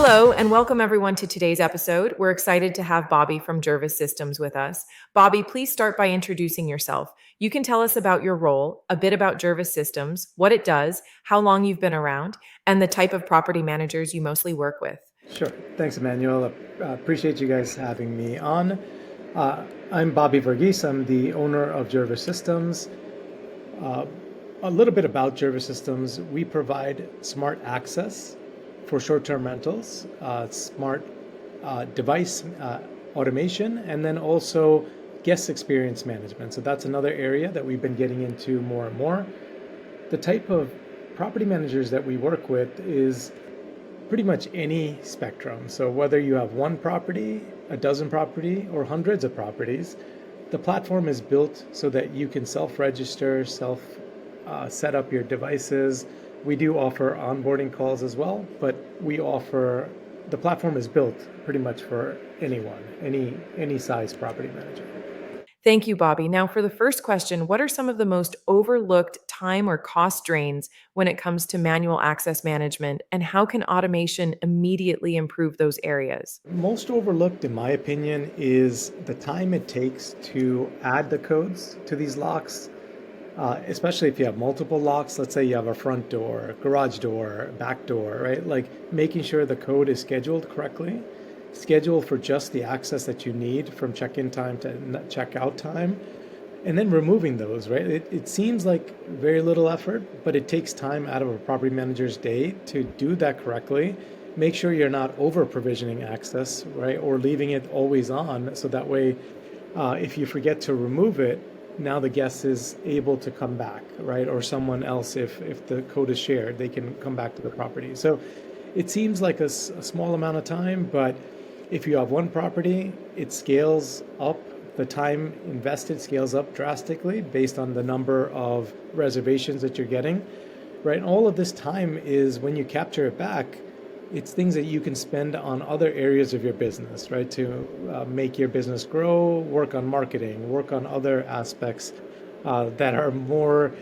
Hello, and welcome everyone to today's episode. We're excited to have Bobby from Jervis Systems with us. Bobby, please start by introducing yourself. You can tell us about your role, a bit about Jervis Systems, what it does, how long you've been around, and the type of property managers you mostly work with. Sure. Thanks, Emmanuel. Appreciate you guys having me on. I'm Bobby Varghese. I'm the owner of Jervis Systems. Uh, a little bit about Jervis Systems. We provide smart access for short-term rentals, smart device automation, and then also guest experience management. So that's another area that we've been getting into more and more. The type of property managers that we work with is pretty much any spectrum. So whether you have one property, a dozen property, or hundreds of properties, the platform is built so that you can self-register, set up your devices. We do offer onboarding calls as well, but the platform is built pretty much for anyone, any size property manager. Thank you, Bobby. Now, for the first question, what are some of the most overlooked time or cost drains when it comes to manual access management, and how can automation immediately improve those areas? Most overlooked, in my opinion, is the time it takes to add the codes to these locks, especially if you have multiple locks. Let's say you have a front door, garage door, back door, right? Like making sure the code is scheduled correctly, scheduled for just the access that you need from check-in time to check-out time, and then removing those, right? It seems like very little effort, but it takes time out of a property manager's day to do that correctly. Make sure you're not over provisioning access, right? Or leaving it always on. So that way, if you forget to remove it, now the guest is able to come back, right? Or someone else, if the code is shared, they can come back to the property. So it seems like a small amount of time, but if you have one property, it scales up. The time invested scales up drastically based on the number of reservations that you're getting, right? And all of this time is, when you capture it back, it's things that you can spend on other areas of your business, right? To make your business grow, work on marketing, work on other aspects that are more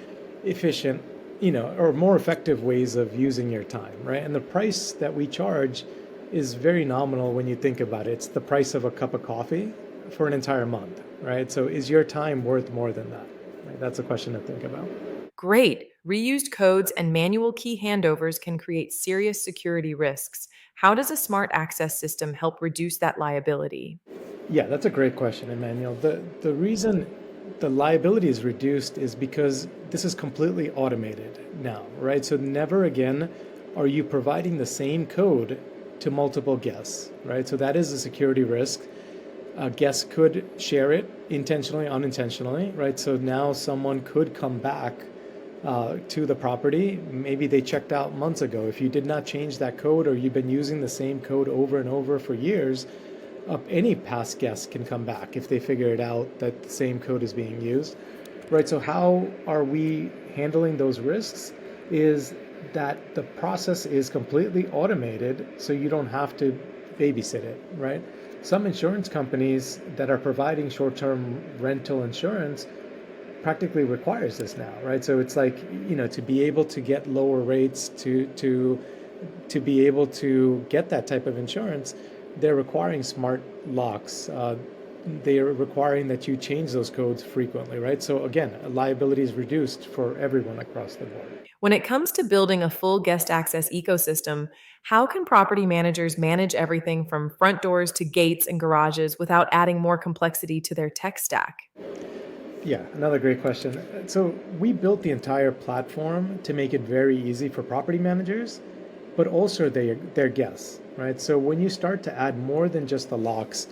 efficient, or more effective ways of using your time, right? And the price that we charge is very nominal when you think about it. It's the price of a cup of coffee for an entire month, right? So is your time worth more than that? Right? That's a question to think about. Great. Reused codes and manual key handovers can create serious security risks. How does a smart access system help reduce that liability? Yeah, that's a great question, Emmanuel. The reason the liability is reduced is because this is completely automated now, right? So never again are you providing the same code to multiple guests, right? So that is a security risk. A guest could share it intentionally, unintentionally, right? So now someone could come back to the property. Maybe they checked out months ago. If you did not change that code, or you've been using the same code over and over for years, any past guest can come back if they figure it out that the same code is being used, right? So how are we handling those risks is that the process is completely automated, so you don't have to babysit it, right? Some insurance companies that are providing short-term rental insurance practically requires this now, right? So it's like, to be able to get lower rates, to be able to get that type of insurance, they're requiring smart locks. They are requiring that you change those codes frequently, right? So again, liability is reduced for everyone across the board. When it comes to building a full guest access ecosystem, how can property managers manage everything from front doors to gates and garages without adding more complexity to their tech stack? Yeah, another great question. So we built the entire platform to make it very easy for property managers, but also their guests, right? So when you start to add more than just the locks,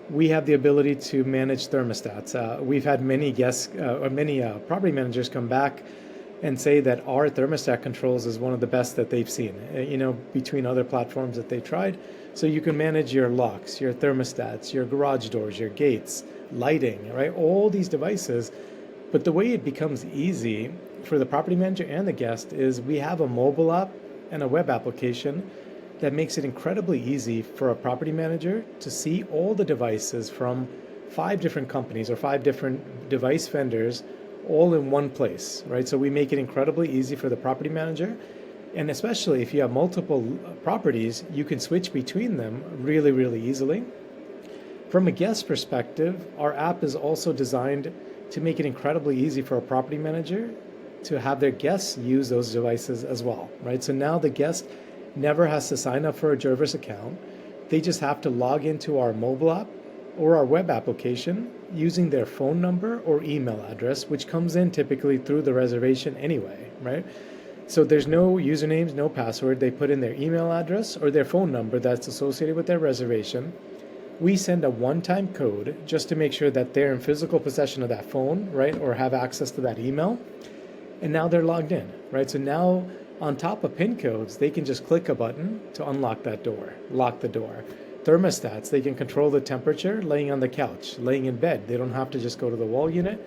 we have the ability to manage thermostats. We've had many guests, or many property managers come back and say that our thermostat controls is one of the best that they've seen, between other platforms that they tried. So you can manage your locks, your thermostats, your garage doors, your gates, lighting, right? All these devices. But the way it becomes easy for the property manager and the guest is we have a mobile app and a web application that makes it incredibly easy for a property manager to see all the devices from 5 different companies or 5 different device vendors all in one place, right? So we make it incredibly easy for the property manager, And especially if you have multiple properties, you can switch between them really, really easily. From a guest perspective, our app is also designed to make it incredibly easy for a property manager to have their guests use those devices as well, right? So now the guest never has to sign up for a Jervis account. They just have to log into our mobile app or our web application using their phone number or email address, which comes in typically through the reservation anyway, right? So there's no usernames, no password. They put in their email address or their phone number that's associated with their reservation. We send a one-time code just to make sure that they're in physical possession of that phone, right, or have access to that email. And now they're logged in, right? So now on top of PIN codes, they can just click a button to unlock that door, lock the door. Thermostats, they can control the temperature laying on the couch, laying in bed. They don't have to just go to the wall unit.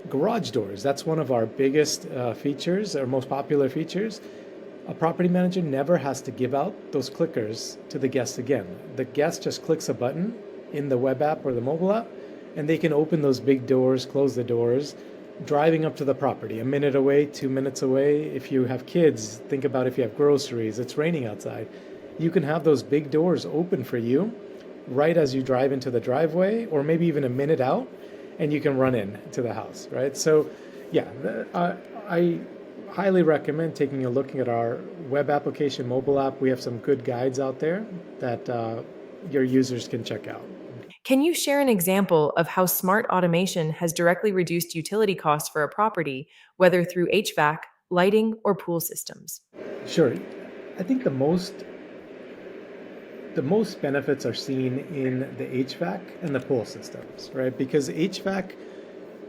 Garage doors, that's one of our biggest features, our most popular features. A property manager never has to give out those clickers to the guest again. The guest just clicks a button in the web app or the mobile app, and they can open those big doors, close the doors, driving up to the property, a minute away, 2 minutes away. If you have kids, think about if you have groceries, it's raining outside. You can have those big doors open for you right as you drive into the driveway, or maybe even a minute out, and you can run in to the house, right? So yeah, I highly recommend taking a look at our web application, mobile app. We have some good guides out there that your users can check out. Can you share an example of how smart automation has directly reduced utility costs for a property, whether through HVAC, lighting, or pool systems? Sure. I think the most benefits are seen in the HVAC and the pool systems, right? Because HVAC,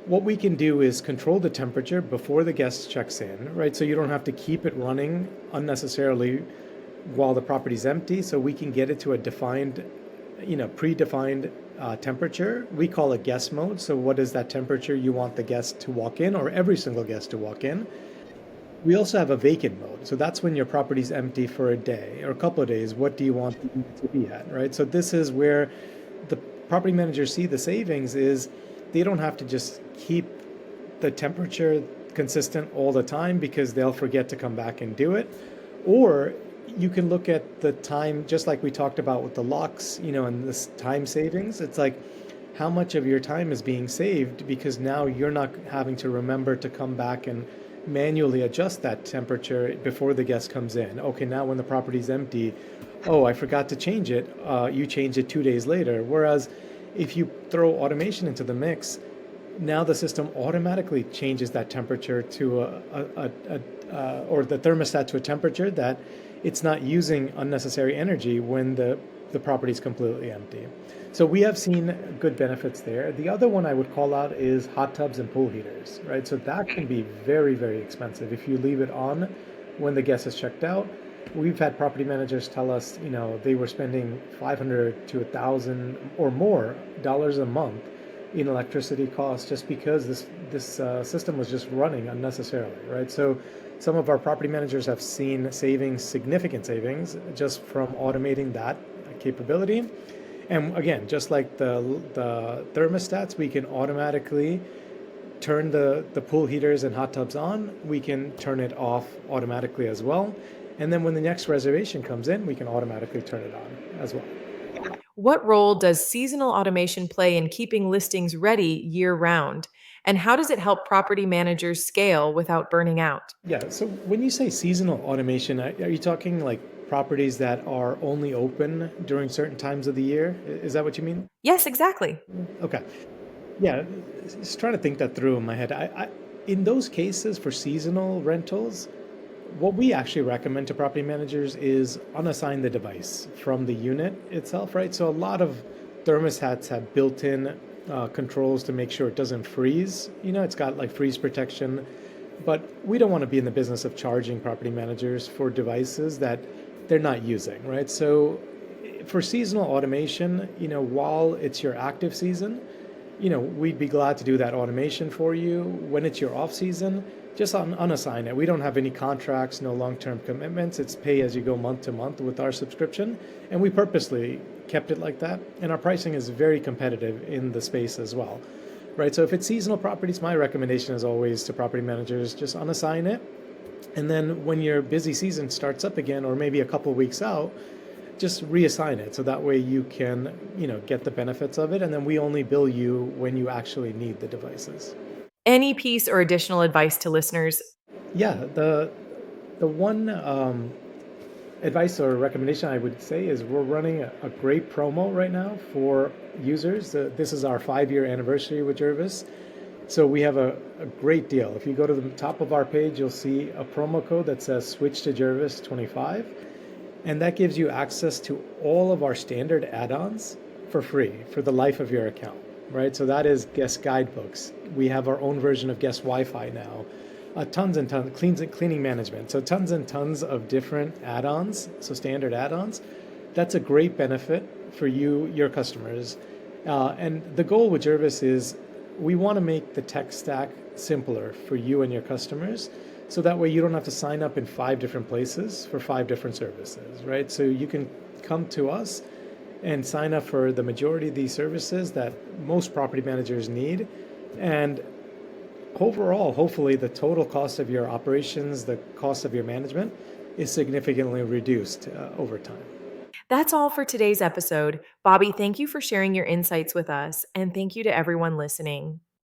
what we can do is control the temperature before the guest checks in, right? So you don't have to keep it running unnecessarily while the property's empty. So we can get it to a defined, predefined temperature. We call it guest mode. So what is that temperature you want the guest to walk in, or every single guest to walk in? We also have a vacant mode. So that's when your property's empty for a day or a couple of days. What do you want the unit to be at, right? So this is where the property managers see the savings is they don't have to just keep the temperature consistent all the time because they'll forget to come back and do it. Or you can look at the time, just like we talked about with the locks, and this time savings. It's like how much of your time is being saved because now you're not having to remember to come back and manually adjust that temperature before the guest comes in. Okay, now when the property's empty, oh, I forgot to change it. You change it 2 days later. Whereas if you throw automation into the mix, now the system automatically changes that temperature to or the thermostat to a temperature that it's not using unnecessary energy when the property is completely empty. So we have seen good benefits there. The other one I would call out is hot tubs and pool heaters, right? So that can be very, very expensive if you leave it on when the guest is checked out. We've had property managers tell us, they were spending $500 to $1,000 or more dollars a month in electricity costs just because this system was just running unnecessarily, right? So some of our property managers have seen savings, significant savings, just from automating that capability. And again, just like the thermostats, we can automatically turn the pool heaters and hot tubs on. We can turn it off automatically as well. And then when the next reservation comes in, we can automatically turn it on as well. What role does seasonal automation play in keeping listings ready year round? And how does it help property managers scale without burning out? Yeah, so when you say seasonal automation, are you talking like properties that are only open during certain times of the year? Is that what you mean? Yes, exactly. Okay. Yeah, just trying to think that through in my head. In those cases for seasonal rentals, what we actually recommend to property managers is unassign the device from the unit itself, right? So a lot of thermostats have built-in controls to make sure it doesn't freeze. It's got like freeze protection, but we don't want to be in the business of charging property managers for devices that they're not using, right? So for seasonal automation, while it's your active season, we'd be glad to do that automation for you. When it's your off season, just unassign it. We don't have any contracts, no long-term commitments. It's pay as you go month to month with our subscription. And we purposely kept it like that. And our pricing is very competitive in the space as well, right? So if it's seasonal properties, my recommendation is always to property managers, just unassign it And then when your busy season starts up again, or maybe a couple weeks out, just reassign it so that way you can, get the benefits of it. And then we only bill you when you actually need the devices. Any piece or additional advice to listeners? Yeah, the one advice or recommendation I would say is we're running a great promo right now for users. This is our 5-year anniversary with Jervis. So we have a great deal. If you go to the top of our page, you'll see a promo code that says switch to Jervis 25. And that gives you access to all of our standard add-ons for free for the life of your account, right? So that is guest guidebooks. We have our own version of guest Wi-Fi now. Tons and tons, cleaning management. So tons and tons of different add-ons, so standard add-ons. That's a great benefit for you, your customers. And the goal with Jervis is we want to make the tech stack simpler for you and your customers. So that way you don't have to sign up in 5 different places for 5 different services, right? So you can come to us and sign up for the majority of these services that most property managers need. And overall, hopefully the total cost of your operations, the cost of your management is significantly reduced over time. That's all for today's episode. Bobby, thank you for sharing your insights with us, and thank you to everyone listening.